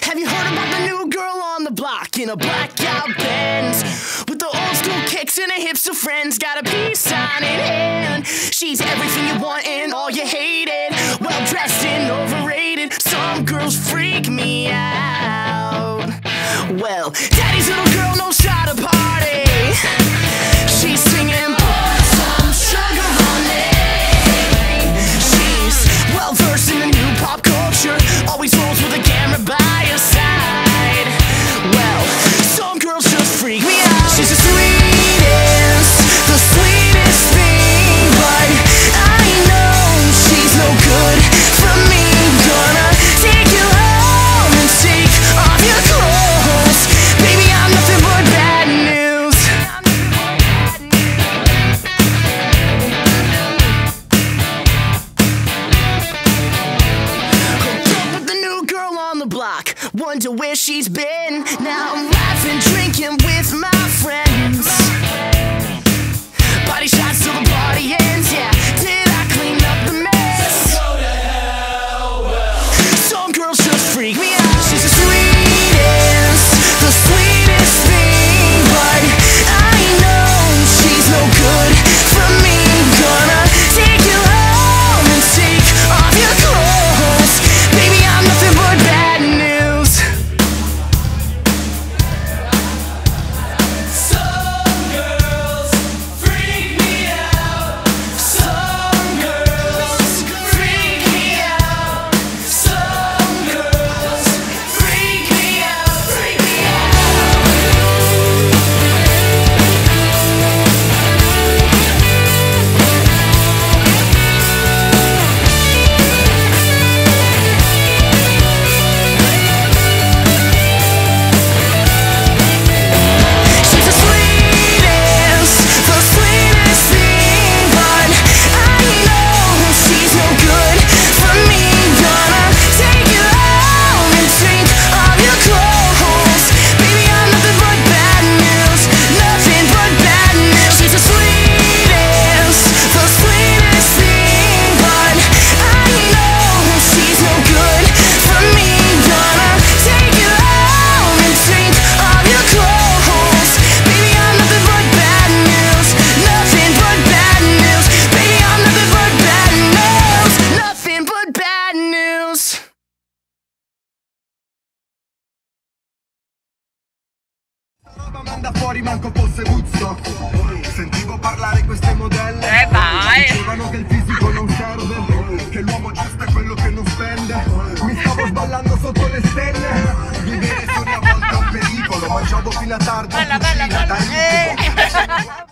Have you heard about the new girl on the block in a blackout Benz? With the old school kicks and her hipster friends, got a peace sign in hand. She's everything you want and all you hated. Well dressed and overrated. Some girls freak me out. Well, daddy's little girl knows how to party. She's singing, pour some sugar on it. She's well versed in the new pop culture. Always rolls with a camera by her side. Well, some girls just freak me out. She's the sweetest thing, but I know she's no good for me. Gonna take you home and take off your clothes. Baby, I'm nothing but bad news. Hooked up with the new girl on the block, wonder where she's been. Now I'm laughing, drinking with my friends. Body shots till the party ends, yeah. Did I clean up the mess? Go to hell, well. Some girls just freak me out. She's the sweetest thing, but I know she's no good for me. Gonna take you home and take off your clothes. Baby, I'm nothing but bad news. Some girls freak me out. Some girls freak me out. Some girls freak me out. Freak me out. She's the sweetest thing, but I know she's no good for me. Gonna take you home and take all your clothes. Baby, I'm nothing but bad news. Nothing but bad news. She's the sweetest thing, but I know she's no good for me. Gonna take you home and take all your clothes. Baby, I'm nothing but bad news. Nothing but bad news. Baby, I'm nothing but bad news. Nothing but bad news. Roba manda fuori manco fosse Woodstock. Sentivo parlare queste modelle. Vai! Dicevano che il fisico non serve, che l'uomo giusto è quello che non spende. Mi stavo sballando sotto le stelle. Vivere sogni a volte è un pericolo. Mangiavo fino a tardi. Bella, bella, bella. Da incubo.